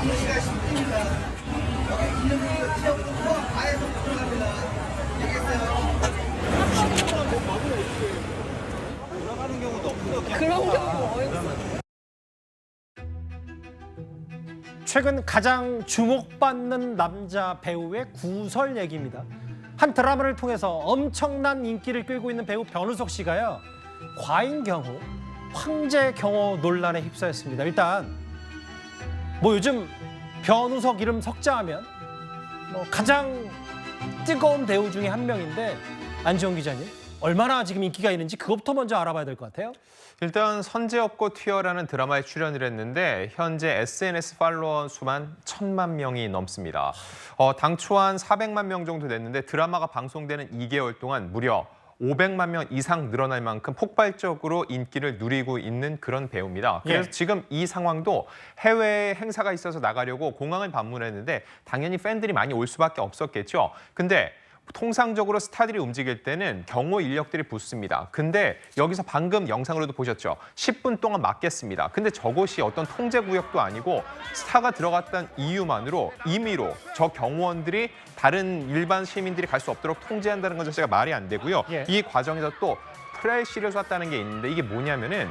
시가 10분입니다. 여기 있는 분들 지역부터 아예서 들어갑니다. 알겠어요? 돌아가는 경우도 없어요. 그런 경우 어딨어. 최근 가장 주목받는 남자 배우의 구설 얘기입니다. 한 드라마를 통해서 엄청난 인기를 끌고 있는 배우 변우석 씨가요. 과잉 경호, 황제 경호 논란에 휩싸였습니다. 일단 뭐 요즘 변우석 이름 석자하면 뭐 가장 뜨거운 배우 중에 한 명인데 안지영 기자님 얼마나 지금 인기가 있는지 그것부터 먼저 알아봐야 될 것 같아요. 일단 선제업고 튀어라는 드라마에 출연을 했는데 현재 SNS 팔로워 수만 1,000만 명이 넘습니다. 당초 한 400만 명 정도 됐는데 드라마가 방송되는 2개월 동안 무려 500만 명 이상 늘어날 만큼 폭발적으로 인기를 누리고 있는 그런 배우입니다. 그래서 예. 지금 이 상황도 해외에 행사가 있어서 나가려고 공항을 방문했는데 당연히 팬들이 많이 올 수밖에 없었겠죠. 근데 통상적으로 스타들이 움직일 때는 경호 인력들이 붙습니다. 근데 여기서 방금 영상으로도 보셨죠. 10분 동안 막겠습니다. 근데 저곳이 어떤 통제 구역도 아니고 스타가 들어갔다는 이유만으로 임의로 저 경호원들이 다른 일반 시민들이 갈 수 없도록 통제한다는 것 자체가 말이 안 되고요. 예. 이 과정에서 또 플래시를 쐈다는 게 있는데 이게 뭐냐면은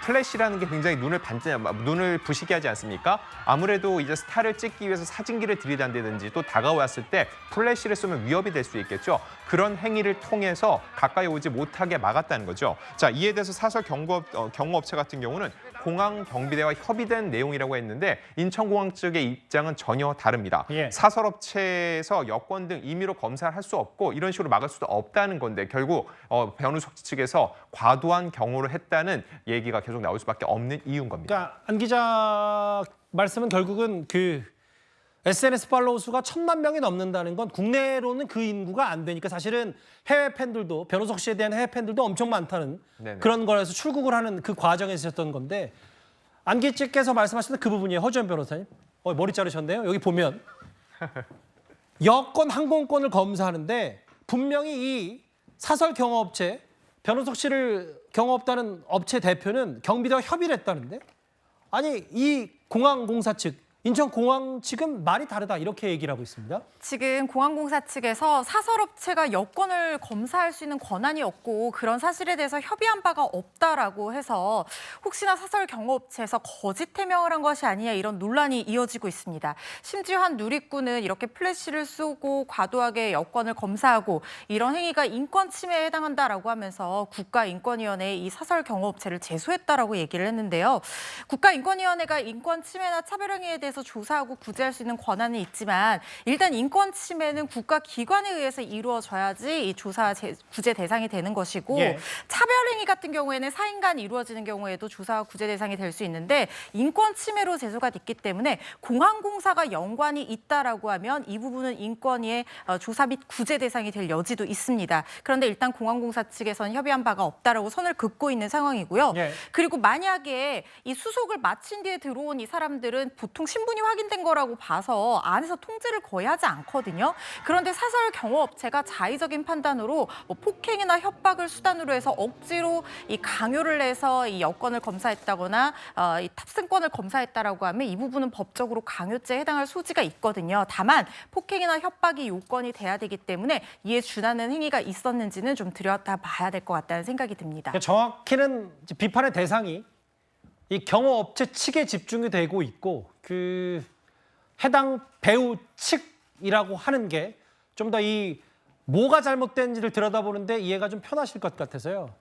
플래시라는 게 굉장히 눈을 부시게 하지 않습니까? 아무래도 이제 스타를 찍기 위해서 사진기를 들이댄다든지 또 다가왔을 때 플래시를 쏘면 위협이 될 수 있겠죠. 그런 행위를 통해서 가까이 오지 못하게 막았다는 거죠. 자, 이에 대해서 사설 경호업체 같은 경우는 공항 경비대와 협의된 내용이라고 했는데 인천공항 측의 입장은 전혀 다릅니다. 예. 사설업체에서 여권 등 임의로 검사를 할 수 없고 이런 식으로 막을 수도 없다는 건데 결국 변우석 측에서 과도한 경호를 했다는 얘기가 계속 나올 수밖에 없는 이유인 겁니다. 그러니까 안 기자 말씀은 결국은 그 SNS 팔로우 수가 1,000만 명이 넘는다는 건 국내로는 그 인구가 안 되니까 사실은 해외 팬들도 변우석 씨에 대한 해외 팬들도 엄청 많다는 네네. 그런 거라서 출국을 하는 그 과정에 있었던 건데 안 기자께서 말씀하셨던 그 부분이에요. 허주연 변호사님. 머리 자르셨네요. 여기 보면 여권 항공권을 검사하는데 분명히 이 사설 경호업체 변우석 씨를 경호업다는 업체 대표는 경비대와 협의를 했다는데 아니 이 공항공사 측 인천공항 측은 말이 다르다 이렇게 얘기를 하고 있습니다. 지금 공항공사 측에서 사설업체가 여권을 검사할 수 있는 권한이 없고 그런 사실에 대해서 협의한 바가 없다라고 해서 혹시나 사설 경호업체에서 거짓 해명을 한 것이 아니냐 이런 논란이 이어지고 있습니다. 심지어 한 누리꾼은 이렇게 플래시를 쏘고 과도하게 여권을 검사하고 이런 행위가 인권 침해에 해당한다라고 하면서 국가인권위원회에 이 사설 경호업체를 제소했다라고 얘기를 했는데요. 국가인권위원회가 인권 침해나 차별 행위에 대해서 조사하고 구제할 수 있는 권한은 있지만 일단 인권 침해는 국가기관에 의해서 이루어져야지 이 조사 구제 대상이 되는 것이고 예. 차별 행위 같은 경우에는 사인 간 이루어지는 경우에도 조사와 구제 대상이 될 수 있는데 인권 침해로 제소가 됐기 때문에 공항공사가 연관이 있다라고 하면 이 부분은 인권위의 조사 및 구제 대상이 될 여지도 있습니다. 그런데 일단 공항공사 측에서는 협의한 바가 없다라고 선을 긋고 있는 상황이고요. 예. 그리고 만약에 이 수속을 마친 뒤에 들어온 이 사람들은 보통 신분이 확인된 거라고 봐서 안에서 통제를 거의 하지 않거든요. 그런데 사설 경호업체가 자의적인 판단으로 뭐 폭행이나 협박을 수단으로 해서 억지로 이 강요를 해서 이 여권을 검사했다거나 이 탑승권을 검사했다라고 하면 이 부분은 법적으로 강요죄에 해당할 소지가 있거든요. 다만 폭행이나 협박이 요건이 돼야 되기 때문에 이에 준하는 행위가 있었는지는 좀 들여다봐야 될 것 같다는 생각이 듭니다. 그러니까 정확히는 이제 비판의 대상이 이 경호업체 측에 집중이 되고 있고 그 해당 배우 측이라고 하는 게 좀 더 이 뭐가 잘못된지를 들여다보는데 이해가 좀 편하실 것 같아서요.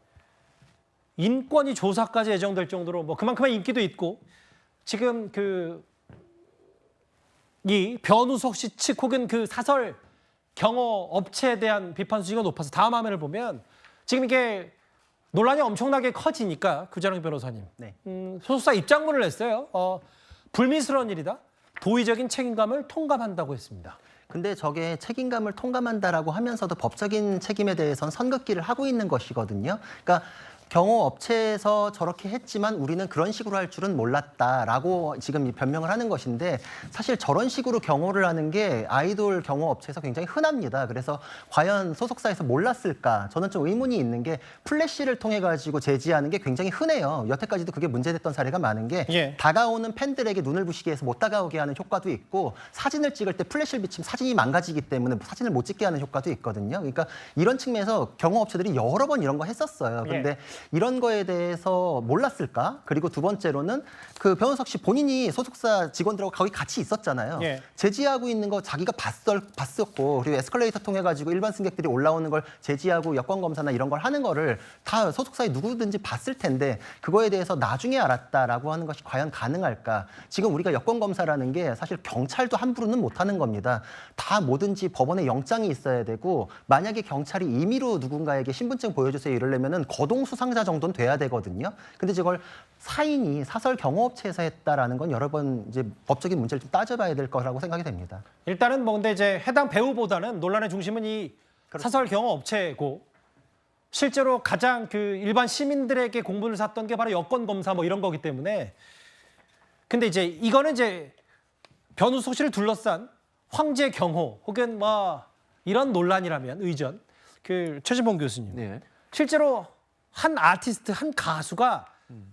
인권위 조사까지 예정될 정도로 뭐 그만큼의 인기도 있고 지금 그 이 변우석 씨 측 혹은 그 사설 경호업체에 대한 비판 수위가 높아서 다음 화면을 보면 지금 이게 논란이 엄청나게 커지니까 구자랑 변호사님 네. 소속사 입장문을 냈어요. 불미스러운 일이다. 도의적인 책임감을 통감한다고 했습니다. 근데 저게 책임감을 통감한다라고 하면서도 법적인 책임에 대해서는 선긋기를 하고 있는 것이거든요. 그러니까 경호업체에서 저렇게 했지만 우리는 그런 식으로 할 줄은 몰랐다라고 지금 변명을 하는 것인데 사실 저런 식으로 경호를 하는 게 아이돌 경호업체에서 굉장히 흔합니다. 그래서 과연 소속사에서 몰랐을까? 저는 좀 의문이 있는 게 플래시를 통해 가지고 제지하는 게 굉장히 흔해요. 여태까지도 그게 문제됐던 사례가 많은 게 예. 다가오는 팬들에게 눈을 부시게 해서 못 다가오게 하는 효과도 있고 사진을 찍을 때 플래시를 비치면 사진이 망가지기 때문에 사진을 못 찍게 하는 효과도 있거든요. 그러니까 이런 측면에서 경호업체들이 여러 번 이런 거 했었어요. 그런데 이런 거에 대해서 몰랐을까? 그리고 두 번째로는 그 변호석 씨 본인이 소속사 직원들하고 거기 같이 있었잖아요. 예. 제지하고 있는 거 자기가 봤었고 그리고 에스컬레이터 통해 가지고 일반 승객들이 올라오는 걸 제지하고 여권 검사나 이런 걸 하는 거를 다 소속사에 누구든지 봤을 텐데 그거에 대해서 나중에 알았다라고 하는 것이 과연 가능할까? 지금 우리가 여권 검사라는 게 사실 경찰도 함부로는 못 하는 겁니다. 다 뭐든지 법원에 영장이 있어야 되고 만약에 경찰이 임의로 누군가에게 신분증 보여주세요 이러려면은 거동 수상자 정도는 돼야 되거든요. 근데 저걸 사인이 사설 경호업체에서 했다라는 건 여러 번 이제 법적인 문제를 좀 따져봐야 될 거라고 생각이 됩니다. 일단은 뭐 근데 이제 해당 배우보다는 논란의 중심은 이 사설 경호업체고 실제로 가장 그 일반 시민들에게 공분을 샀던 게 바로 여권 검사 뭐 이런 거기 때문에 근데 이제 이거는 이제 변우석 씨를 둘러싼 황제 경호 혹은 뭐 이런 논란이라면 의전 그 최진봉 교수님 네. 실제로 한 아티스트 한 가수가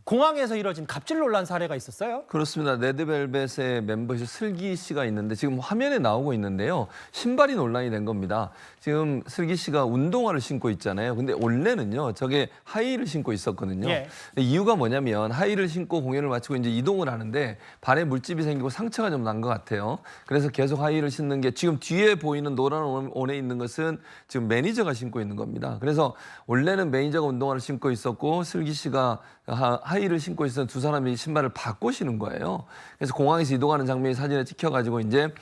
공항에서 이뤄진 갑질 논란 사례가 있었어요. 그렇습니다. 레드벨벳의 멤버십 슬기 씨가 있는데 지금 화면에 나오고 있는데요. 신발이 논란이 된 겁니다. 지금 슬기 씨가 운동화를 신고 있잖아요. 근데 원래는요. 저게 하이힐을 신고 있었거든요. 예. 근데 이유가 뭐냐면 하이힐을 신고 공연을 마치고 이제 이동을 하는데 발에 물집이 생기고 상처가 좀 난 것 같아요. 그래서 계속 하이힐을 신는 게 지금 뒤에 보이는 노란 옷에 있는 것은 지금 매니저가 신고 있는 겁니다. 그래서 원래는 매니저가 운동화를 신고 있었고 슬기 씨가 하이힐을 신고 있었던 두 사람이 신발을 바꿔 신은 거예요. 그래서 공항에서 이동하는 장면이 사진에 찍혀가지고 이제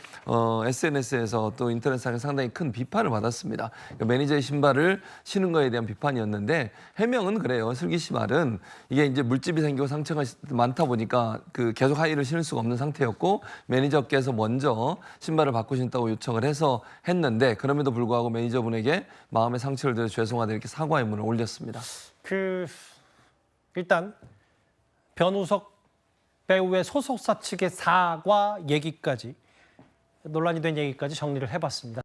SNS에서 또 인터넷상에 상당히 큰 비판을 받았습니다. 그러니까 매니저의 신발을 신은 거에 대한 비판이었는데 해명은 그래요. 슬기 씨 말은 이게 이제 물집이 생기고 상처가 많다 보니까 그 계속 하이힐을 신을 수가 없는 상태였고 매니저께서 먼저 신발을 바꿔 신다고 요청을 해서 했는데 그럼에도 불구하고 매니저분에게 마음의 상처를 드려 죄송하다 이렇게 사과의 문을 올렸습니다. 일단 변우석 배우의 소속사 측의 사과 얘기까지 논란이 된 얘기까지 정리를 해봤습니다.